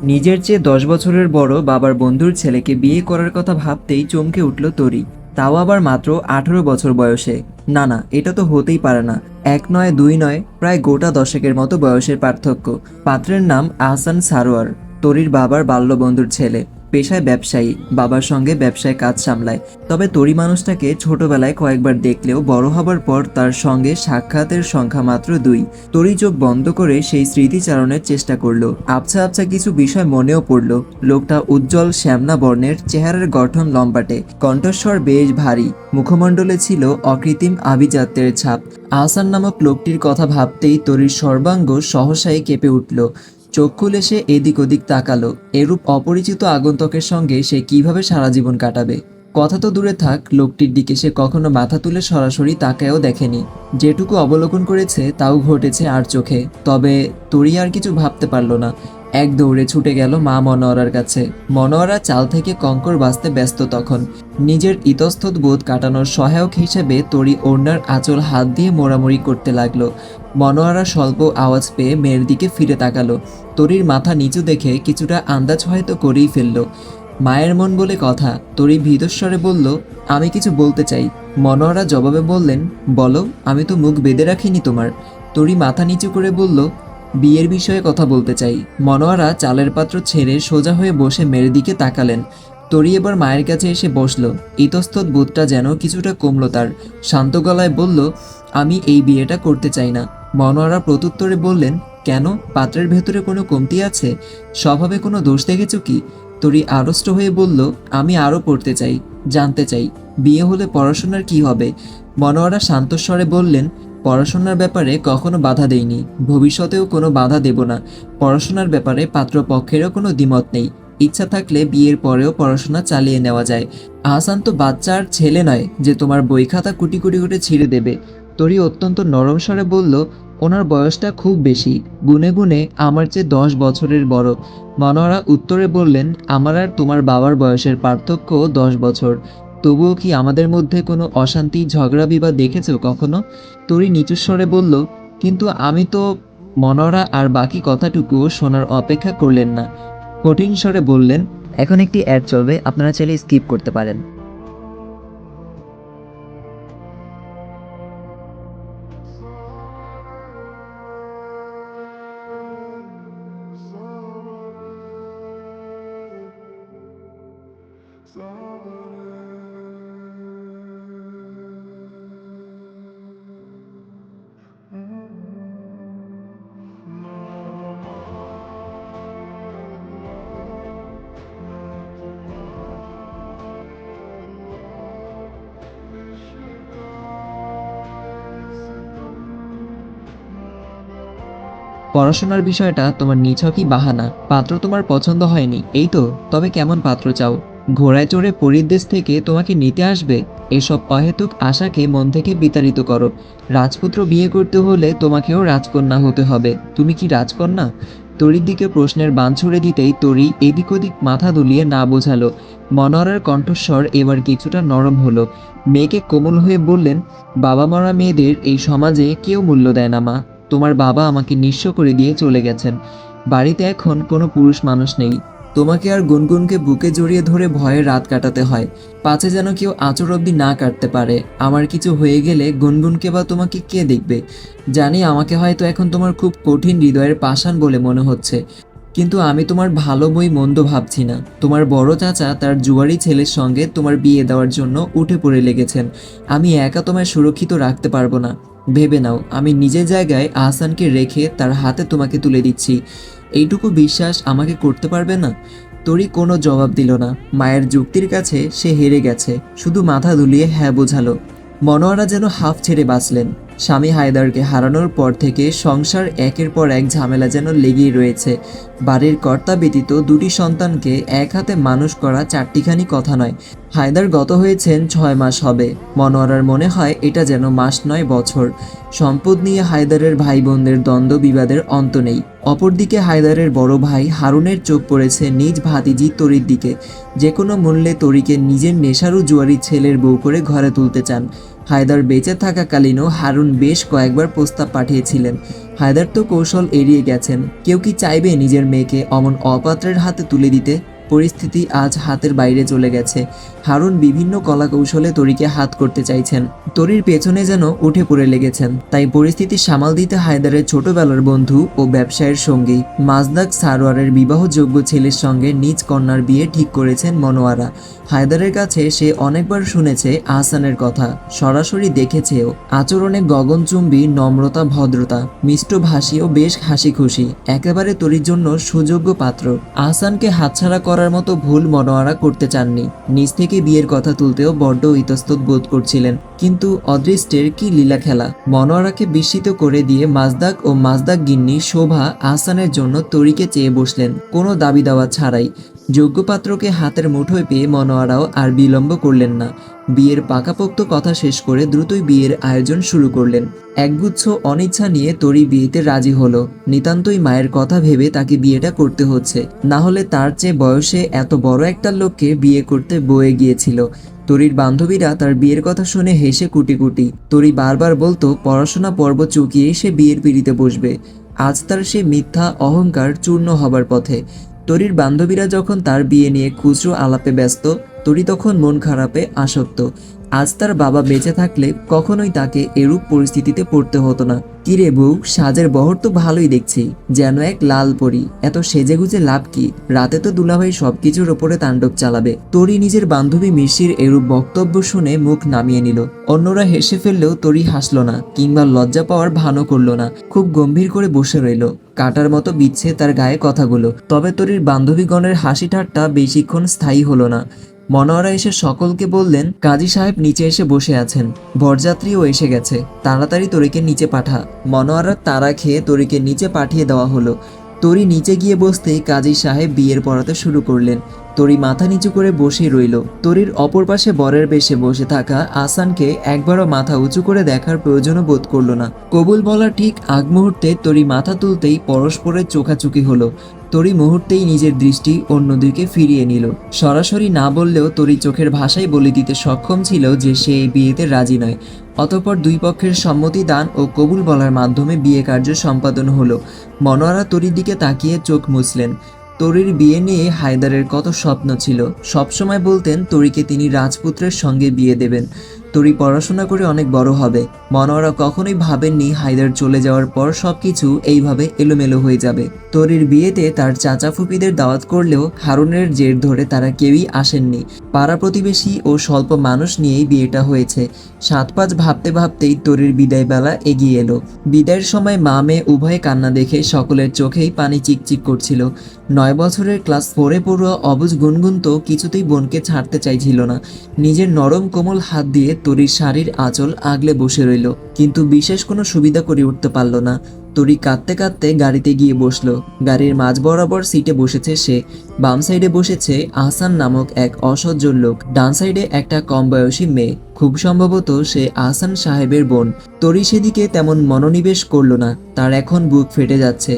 নিজের চেয়ে ১০ বছরের বড় বাবার বন্ধুর ছেলেকে বিয়ে করার কথা ভাবতেই চমকে উঠল তরি। তাও আবার মাত্র ১৮ বছর বয়সে। না না, এটা তো হতেই পারে না। এক নয়, দুই নয়, প্রায় গোটা দশেকের মতো বয়সের পার্থক্য। পাত্রের নাম আহসান সারোয়ার। তরির বাবার বাল্যবন্ধুর ছেলে। পেশায় ব্যবসায়ী, বাবার সঙ্গে ব্যবসায় কাজ সামলায়। তবে তরি মানুষটাকে ছোটবেলায় কয়েকবার দেখলেও বড় হবার পর তার সঙ্গে সাক্ষাতের সংখ্যা মাত্র ২। তরি চোখ বন্ধ করে সেই স্মৃতিচারণের চেষ্টা করলো। আবছা আবছা কিছু বিষয় মনেও পড়ল। লোকটা উজ্জ্বল শ্যামলা বর্ণের, চেহারার গঠন লম্বাটে, কণ্ঠস্বর বেশ ভারী, মুখমণ্ডলে ছিল অকৃত্রিম আভিজাত্যের ছাপ। আহসান নামক লোকটির কথা ভাবতেই তরির সর্বাঙ্গ সহসাই কেঁপে উঠল। চোখ খুলে সে এদিক ওদিক তাকালো। এরূপ অপরিচিত আগন্তুকের সঙ্গে সে কিভাবে সারা জীবন কাটাবে? কথা তো দূরে থাক, লোকটির দিকে সে কখনো মাথা তুলে সরাসরি তাকায়ও দেখেনি। যেটুকু অবলোকন করেছে তাও ঘটেছে আর চোখে। তবে তরি আর কিছু ভাবতে পারল না। এক দৌড়ে ছুটে গেল মা মনোয়ারার কাছে। মনোয়ারা চাল থেকে কঙ্কর বাঁচতে ব্যস্ত তখন। নিজের ইতস্তত বোধ কাটানোর সহায়ক হিসেবে তরি ওড়নার আঁচল হাত দিয়ে মোড়ামুড়ি করতে লাগলো। মনোয়ারা স্বল্প আওয়াজ পেয়ে মেয়ের দিকে ফিরে তাকালো। তরির মাথা নিচু দেখে কিছুটা আন্দাজ হয়তো করেই ফেলল। মায়ের মন বলে কথা। তরি ভীতস্বরে বলল, আমি কিছু বলতে চাই। মনোয়ারা জবাবে বললেন, বলো, আমি তো মুখ বেঁধে রাখিনি তোমার। তরি মাথা নিচু করে বলল, বিয়ের বিষয়ে কথা বলতে চাই। মনোয়ারা চালের পাত্র ছেড়ে সোজা হয়ে বসে মেয়ের দিকে তাকালেন। তরি এবার মায়ের কাছে এসে বসল। ইতস্তত বোধটা যেন কিছুটা কমল তার। শান্ত গলায় বলল, আমি এই বিয়েটা করতে চাই না। মনোয়ারা প্রত্যুত্তরে বললেন, কেন? পাত্রের ভেতরে কোনো কমতি আছে? স্বভাবে কোনো দোষ দেখেছ কি? তরি আড়ষ্ট হয়ে বলল, আমি আরও পড়তে চাই, জানতে চাই, বিয়ে হলে পড়াশোনার কি হবে? মনোয়ারা শান্তস্বরে বললেন, পড়াশোনার ব্যাপারে কখনো বাধা দেইনি, ভবিষ্যতেও কোনো বাধা দেব না। পড়াশোনার ব্যাপারে পাত্রপক্ষেরও কোনো দ্বিমত নেই। ইচ্ছা থাকলে বিয়ের পরেও পড়াশোনা চালিয়ে নেওয়া যায়। আহসান তো বাচ্চা আর ছেলে নয় যে তোমার বই খাতা কুটি কুটি করে ছিঁড়ে দেবে। তরি অত্যন্ত নরম স্বরে বলল, ওনার বয়সটা খুব বেশি, গুনে গুনে আমার চেয়ে ১০ বছরের বড়। মনোয়ারা উত্তরে বললেন, আমার আর তোমার বাবার বয়সের পার্থক্য ১০ বছর। তবুও কি আমাদের মধ্যে কোনো অশান্তি, ঝগড়া বিবাদ দেখেছো কখনো? তরি নিচু স্বরে বলল, কিন্তু আমি তো। মনোয়ারা আর বাকি কথাটুকুও শোনার অপেক্ষা করলেন না। কঠিন স্বরে বললেন, এখন একটি অ্যাড চলবে, আপনারা চাইলে স্কিপ করতে পারেন। পড়াশোনার বিষয়টা তোমার নিছকই বাহানা। পাত্র তোমার পছন্দ হয়নি, এই তো? তবে কেমন পাত্র চাও? ঘোড়ায় চড়ে পরীর দেশ থেকে তোমাকে নিতে আসবে? এসব অহেতুক আশাকে মন থেকে বিতাড়িত করো। রাজপুত্র বিয়ে করতে হলে তোমাকেও রাজকন্যা হতে হবে। তুমি কি রাজকন্যা? তরির দিকে প্রশ্নের বাণ ছুড়ে দিতেই তরি এদিক ওদিক মাথা দুলিয়ে না বোঝালো। মনোয়ারার কণ্ঠস্বর এবার কিছুটা নরম হলো। মেয়েকে কোমল হয়ে বললেন, বাবা মরা মেয়েদের এই সমাজে কেউ মূল্য দেয় না মা। তোমার বাবা আমাকে নিঃস্ব করে দিয়ে চলে গেছেন। বাড়িতে এখন কোনো পুরুষ মানুষ নেই। তোমাকে আর গুনগুনকে বুকে জড়িয়ে ধরে ভয়ে রাত কাটাতে হয়। পাছে যেন কেউ আঁচড় অবধি না কাটতে পারে। আমার কিছু হয়ে গেলে গুনগুনকে বা তোমাকে কে দেখবে? জানি আমাকে হয়তো এখন তোমার খুব কঠিন হৃদয়ের পাষাণ বলে মনে হচ্ছে, কিন্তু আমি তোমার ভালো বই মন্দ ভাবছি না। তোমার বড় চাচা তার জুয়ারি ছেলের সঙ্গে তোমার বিয়ে দেওয়ার জন্য উঠে পড়ে লেগেছেন। আমি একা তোমায় সুরক্ষিত রাখতে পারবো না। ভেবে নাও, আমি নিজের জায়গায় আহসানকে রেখে তার হাতে তোমাকে তুলে দিচ্ছি। এইটুকু বিশ্বাস আমাকে করতে পারবে না? তরি কোনো জবাব দিল না। মায়ের যুক্তির কাছে সে হেরে গেছে, শুধু মাথা দুলিয়ে হ্যাঁ বোঝালো। মনোয়ারা যেন হাফ ছেড়ে বাঁচলেন। স্বামী হায়দারকে হারানোর পর থেকে সংসার একের পর এক ঝামেলা যেন লেগেই রয়েছে। বাড়ির কর্তা ব্যতীত দুটি সন্তানকে এক হাতে মানুষ করা চারটিখানি কথা নয়। হায়দার গত হয়েছেন ৬ মাস হবে। মনোয়ারার মনে হয় এটা যেন মাস নয়, বছর। সম্পদ নিয়ে হায়দারের ভাই বোনদের দ্বন্দ্ব বিবাদের অন্ত নেই। অপরদিকে হায়দারের বড় ভাই হারুনের চোখ পড়েছে নিজ ভাতিজি তরির দিকে। যে কোনো মূল্যে তরিকে নিজের নেশারু জুয়ারি ছেলের বউ করে ঘরে তুলতে চান। হায়দার বেঁচে থাকাকালীনও হারুন বেশ কয়েকবার প্রস্তাব পাঠিয়েছিলেন। হায়দার তো কৌশল এড়িয়ে গেছেন। কেউ কি চাইবে নিজের মেয়েকে অমন অপাত্রের হাতে তুলে দিতে? পরিস্থিতি আজ হাতের বাইরে চলে গেছে। হারুন বিভিন্ন কলাকৌশলে তরিকে হাত করতে চাইছেন। তরির পেছনে যেন উঠে পড়ে লেগেছেন। তাই পরিস্থিতি সামাল দিতে হায়দারের ছোটবেলার বন্ধু ও ব্যবসায়ের সঙ্গী মাজদাক সারোয়ারের বিবাহযোগ্য ছেলের সঙ্গে নিজ কন্যার বিয়ে ঠিক করেছেন মনোয়ারা। হায়দারের কাছে সে অনেকবার শুনেছে আহসানের কথা, সরাসরি দেখেছেও। আচরণে গগনচুম্বী নম্রতা, ভদ্রতা, মিষ্টভাষী ও বেশ হাসি খুশি, একেবারে তরির জন্য সুযোগ্য পাত্র। আহসানকে হাতছাড়া করার মতো ভুল মনোয়ারা করতে চাননি। নিজ থেকে বিয়ের কথা তুলতেও বড্ড ইতস্তত বোধ করছিলেন। কিন্তু অদৃষ্টের কি লীলা খেলা! মনোয়ারাকে বিস্মিত করে দিয়ে মাজদাক ও মাজদাক গিন্নি শোভা আহসানের জন্য তরিকে চেয়ে বসলেন, কোনো দাবি দাওয়া ছাড়াই। যোগ্য পাত্রকে হাতের মুঠোয় পেয়ে মনোয়ারাও আর বিলম্ব করলেন না। বিয়ের পাকাপোক্ত কথা শেষ করে দ্রুতই বিয়ের আয়োজন শুরু করলেন। একগুচ্ছ অনিচ্ছা নিয়ে তরি বিয়েতে রাজি হলো। নিতান্তই মায়ের কথা ভেবে তাকে বিয়েটা করতে হচ্ছে, না হলে তার চেয়ে বয়সে এত বড় একটা লোককে বিয়ে করতে বয়ে গিয়েছিল। তরির বান্ধবীরা তার বিয়ের কথা শুনে হেসে কুটি কুটি। তরি বারবার বলতো পড়াশোনা পর্ব চুকিয়ে সে বিয়ের পিড়িতে বসবে। আজ তার সে মিথ্যা অহংকার চূর্ণ হবার পথে। তরির বান্ধবীরা যখন তার বিয়ে নিয়ে খুচরো আলাপে ব্যস্ত, তরি তখন মন খারাপে আসক্ত। আজ তার বাবা বেঁচে থাকলে কখনোই তাকে এরূপ পরিস্থিতিতে পড়তে হতো না। কিরে বউ, সাজের বহর তো ভালোই দেখছি, যেন এক লাল পরী। এত সেজেগুজে লাভ কি? রাতে তো দুলাভাই সবকিছুর ওপরে তাণ্ডব চালাবে। তরি নিজের বান্ধবী মিশির এরূপ বক্তব্য শুনে মুখ নামিয়ে নিল। অন্যরা হেসে ফেললেও তরি হাসল না, কিংবা লজ্জা পাওয়ার ভানও করল না। খুব গম্ভীর করে বসে রইল। কাটার মতো বিচ্ছে তার গায়ে কথাগুলো। তবে তরির বান্ধবীগণের হাসি ঠাট্টা বেশিক্ষণ স্থায়ী হলো না। মনোয়ারা এসে সকলকে বললেন, কাজী সাহেব নিচে এসে বসে আছেন, বরযাত্রীও এসে গেছে, তাড়াতাড়ি তরিকে নিচে পাঠা। মনোয়ারার তাড়া খেয়ে তরিকে নিচে পাঠিয়ে দেওয়া হলো। তরি নিচে গিয়ে বসতেই কাজী সাহেব বিয়ের পড়াতে শুরু করলেন। তরি মাথা নিচু করে বসে রইল। তরির অপর পাশে বরের বেশে বসে থাকা আহসানকে একবারও মাথা উঁচু করে দেখার প্রয়োজনও বোধ করল না। কবুল বলার ঠিক আগ মুহূর্তে তরি মাথা তুলতেই পরস্পরের চোখাচোখি হলো। তরি মুহূর্তেই নিজের দৃষ্টি অন্যদিকে ফিরিয়ে নিল। সরাসরি না বললেও তরি চোখের ভাষায় বলে দিতে সক্ষম ছিল যে সে এই বিয়েতে রাজি নয়। অতঃপর দুই পক্ষের সম্মতি দান ও কবুল বলার মাধ্যমে বিয়ে কার্য সম্পাদন হলো। মনোয়ারা তরির দিকে তাকিয়ে চোখ মুছলেন। তরির বিয়ে নিয়ে হায়দারের কত স্বপ্ন ছিল। সবসময় বলতেন তরিকে তিনি রাজপুত্রের সঙ্গে বিয়ে দেবেন। তরি পড়াশোনা করে অনেক বড় হবে। মনোয়ারা কখনোই ভাবেননি হায়দার চলে যাওয়ার পর সবকিছু এইভাবে এলোমেলো হয়ে যাবে। তরির বিয়েতে তার চাচা ফুপিদের দাওয়াত করলেও হারুনের জের ধরে তারা কেউই আসেননি। পাড়া প্রতিবেশী ও স্বল্প মানুষ নিয়েই বিয়েটা হয়েছে। 7-5 ভাবতে ভাবতেই তরির বিদায় বেলা এগিয়ে এলো। বিদায়ের সময় মা মেয়ে উভয়ে কান্না দেখে সকলের চোখেই পানি চিকচিক করছিল। 9 বছরের ক্লাস 4-এ পড়ুয়া অবুজ গুনগুন তো কিছুতেই বোনকে ছাড়তে চাইছিল না। নিজের নরম কোমল হাত দিয়ে তরির শাড়ির আঁচল আগলে বসে রইল, কিন্তু বিশেষ কোনো সুবিধা করে উঠতে পারল না। তরি কাঁদতে কাঁদতে গাড়িতে গিয়ে বসলো। গাড়ির মাঝ বরাবর সিটে বসেছে সে। বাম সাইডে বসেছে আহসান নামক এক অসহ্য লোক। ডান সাইডে একটা কম বয়সী মেয়ে, খুব সম্ভবত সে আহসান সাহেবের বোন। তরি সেদিকে তেমন মনোনিবেশ করলো না। তার এখন বুক ফেটে যাচ্ছে।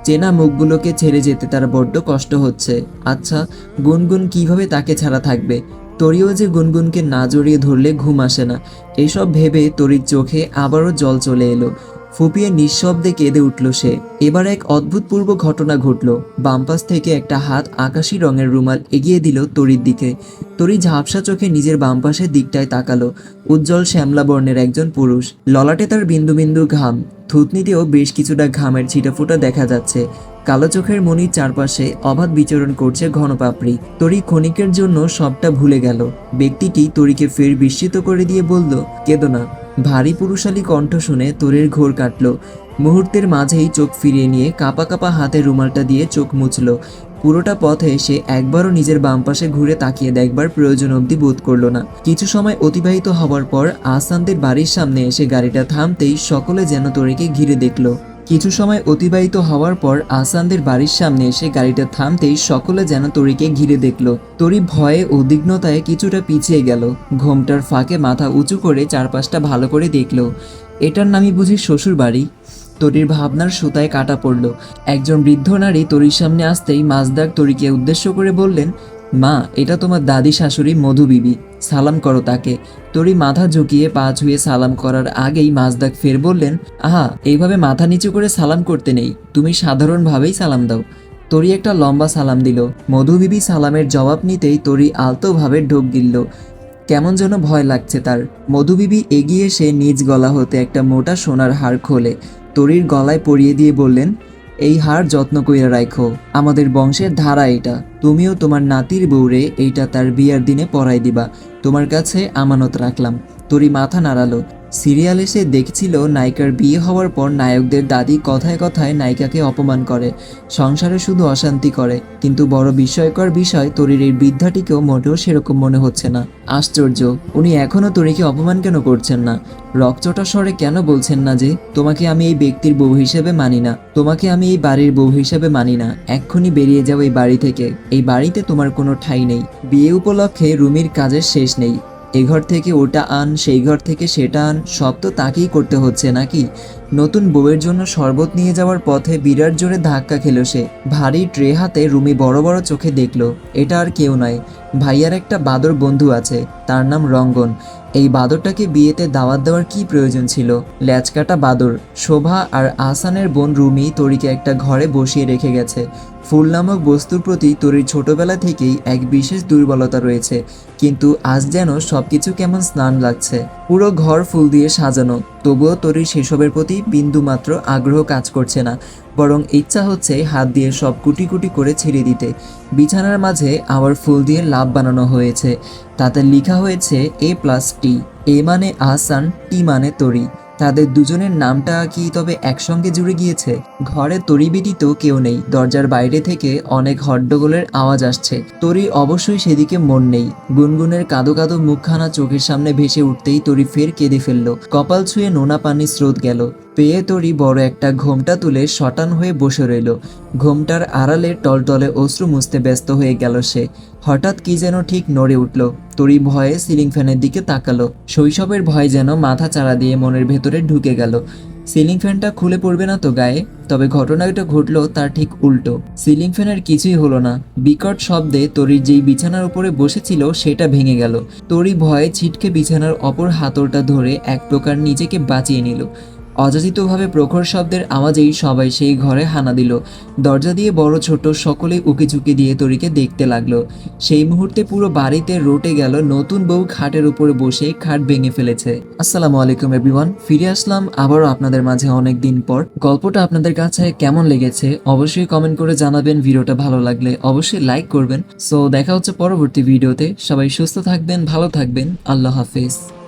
চেনা মুখগুলোকে ছেড়ে যেতে তার বড্ড কষ্ট হচ্ছে। আচ্ছা, গুনগুন কিভাবে তাকে ছাড়া থাকবে? তরিও যে গুনগুনকে না জড়িয়ে ধরলে ঘুম আসে না। এসব ভেবে তরির চোখে আবারও জল চলে এলো। ফুপিয়ে নিঃশব্দে কেঁদে উঠল সে। এবার এক অদ্ভুতপূর্ব ঘটনা ঘটল। বামপাশ থেকে একটা হাত আকাশি রঙের রুমাল এগিয়ে দিল তরির দিকে। তরি ঝাপসা চোখে নিজের বামপাশের দিকটায় তাকালো। উজ্জ্বল শ্যামলা বর্ণের একজন পুরুষ। ললাটে তার বিন্দু বিন্দু ঘাম, থুতনিতেও বেশ কিছুটা ঘামের ছিটাফোঁটা দেখা যাচ্ছে। কালো চোখের মনির চারপাশে অবাধ বিচরণ করছে ঘন পাপড়ি। তরি ক্ষণিকের জন্য সবটা ভুলে গেল। ব্যক্তিটি তরিকে ফের বিস্মিত করে দিয়ে বলল, কেঁদো না। ভারী পুরুষালী কণ্ঠ শুনে তরির ঘোর কাটল। মুহূর্তের মাঝেই চোখ ফিরিয়ে নিয়ে কাঁপা কাঁপা হাতে রুমালটা দিয়ে চোখ মুছল। পুরোটা পথে সে একবারও নিজের বাম পাশে ঘুরে তাকিয়ে দেখবার প্রয়োজন অবধি বোধ করলো না। কিছু সময় অতিবাহিত হবার পর আহসানদের বাড়ির সামনে এসে গাড়িটা থামতেই সকলে যেন তরিকে ঘিরে দেখল। কিছু সময় অতিবাহিত হওয়ার পর আহসানদের বাড়ির সামনে এসে গাড়িটা থামতেই সকলে যেন তরিকে ঘিরে দেখল। তরি ভয়ে উদ্বিগ্নতায় কিছুটা পিছিয়ে গেল। ঘোমটার ফাঁকে মাথা উঁচু করে চারপাশটা ভালো করে দেখল। এটার নামই বুঝি শ্বশুর বাড়ি? তরির ভাবনার সুতায় কাটা পড়ল। একজন বৃদ্ধ নারী তরির সামনে আসতেই মাজদাক তরিকে উদ্দেশ্য করে বললেন, মা, এটা তোমার দাদি শাশুড়ি মধু বিবি, সালাম করো তাকে। তরি মাথা ঝুঁকিয়ে পা ছুঁয়ে সালাম করার আগেই মাজদাক ফের বললেন, আহা, এইভাবে মাথা নিচু করে সালাম করতে নেই, তুমি সাধারণভাবেই সালাম দাও। তরি একটা লম্বা সালাম দিল। মধু বিবি সালামের জবাব নিতেই তরি আলতোভাবে ঢোক গিলল। কেমন যেন ভয় লাগছে তার। মধু বিবি এগিয়ে এসে নিজ গলা হতে একটা মোটা সোনার হার খোলে তরির গলায় পরিয়ে দিয়ে বললেন, এই হার যত্ন কইরা রাখো, আমাদের বংশের ধারা এটা। তুমিও তোমার নাতির বউরে এইটা তার বিয়ার দিনে পরাই দিবা, তোমার কাছে আমানত রাখলাম। তরি মাথা নাড়ালো। সিরিয়ালে সে দেখছিল নায়িকার বিয়ে হওয়ার পর নায়কদের দাদি কথায় কথায় নায়িকাকে অপমান করে, সংসারে শুধু অশান্তি করে। কিন্তু বড় বিস্ময়কর বিষয়, তরির এই বৃদ্ধাটিকেও মোটেও সেরকম মনে হচ্ছে না। আশ্চর্য, উনি এখনও তরিকে অপমান কেন করছেন না? রকচটা স্বরে কেন বলছেন না যে, তোমাকে আমি এই ব্যক্তির বউ হিসেবে মানি না, তোমাকে আমি এই বাড়ির বউ হিসেবে মানি না, এক্ষুনি বেরিয়ে যাও এই বাড়ি থেকে, এই বাড়িতে তোমার কোনো ঠাঁই নেই। বিয়ে উপলক্ষে রুমির কাজের শেষ নেই, এই ঘর থেকে ওটা আন, সেই ঘর থেকে সেটা আন, সব তো তাকেই করতে হচ্ছে নাকি? নতুন বউয়ের জন্য শরবত নিয়ে যাওয়ার পথে বিরাট জোরে ধাক্কা খেল সে। ভারী ট্রে হাতে রুমি বড় বড় চোখে দেখল, এটা আর কেউ নয়, ভাইয়ার একটা বাদর বন্ধু আছে, তার নাম রঙ্গন। এই বাদরটাকে বিয়েতে দাওয়াত দেওয়ার কি প্রয়োজন ছিল? ল্যাচকাটা বাদর। শোভা আর আহসানের বোন রুমি তরিকে একটা ঘরে বসিয়ে রেখে গেছে। ফুল নামক বস্তুর প্রতি তরির ছোটবেলা থেকেই এক বিশেষ দুর্বলতা রয়েছে, কিন্তু আজ যেন সবকিছু কেমন স্নান লাগছে। পুরো ঘর ফুল দিয়ে সাজানো, তবুও তরির সেসবের প্রতি বিন্দুমাত্র আগ্রহ কাজ করছে না, বরং ইচ্ছা হচ্ছে হাত দিয়ে সব কুটি কুটি করে ছেড়ে দিতে। বিছানার মাঝে আবার ফুল দিয়ে লাভ বানানো হয়েছে, তাতে লেখা হয়েছে A+T। এ মানে আহসান, টি মানে তরি। তাদের দুজনের নামটা কি তবে একসঙ্গে জুড়ে গিয়েছে? ঘরে তরি ব্যতীত কেউ নেই। দরজার বাইরে থেকে অনেক হট্টগোলের আওয়াজ আসছে। তরি অবশ্যই সেদিকে মন নেই। গুনগুনের কাদো কাদো মুখখানা চোখের সামনে ভেসে উঠতেই তরি ফের কেঁদে ফেলল। কপাল ছুঁয়ে নোনা পানির স্রোত গেল। পেয়ে তরি বড় একটা ঘোমটা তুলে শটান হয়ে বসে রইল। ঘোমটার আড়ালে টলটলে অশ্রু মুছতে ব্যস্ত হয়ে গেল সে। হঠাৎ কি যেন ঠিক নড়ে উঠল। তরি ভয়ে সিলিং ফ্যানের দিকে তাকালো। শৈশবের ভয় যেন মাথা চাড়া দিয়ে মনের ভেতরে ঢুকে গেল। সিলিং ফ্যানটা খুলে পড়বে না তো গায়ে? তবে ঘটনাটা ঘটলো তার ঠিক উল্টো। সিলিং ফ্যানের কিছুই হলো না। বিকট শব্দে তরি যেই বিছানার উপরে বসেছিল সেটা ভেঙে গেল। তরি ভয়ে ছিটকে বিছানার অপর হাতলটা ধরে এক প্রকার নিজেকে বাঁচিয়ে নিল। অযাচিতভাবে প্রখর শব্দের আওয়াজেই সবাই সেই ঘরে হানা দিল। দরজা দিয়ে বড় ছোট সকলেই উকিঝুঁকি দিয়ে তরিকে দেখতে লাগলো। সেই মুহূর্তে পুরো বাড়িতে রটে গেল নতুন বউ খাটের উপরে বসে খাট ভেঙে ফেলেছে। আসসালামু আলাইকুম এভরিওয়ান, ফিরে আসলাম আবারও আপনাদের মাঝে অনেক দিন পর। গল্পটা আপনাদের কাছে কেমন লেগেছে অবশ্যই কমেন্ট করে জানাবেন। ভিডিওটা ভালো লাগলে অবশ্যই লাইক করবেন। সো দেখা হচ্ছে পরবর্তী ভিডিওতে। সবাই সুস্থ থাকবেন, ভালো থাকবেন, আল্লাহ হাফেজ।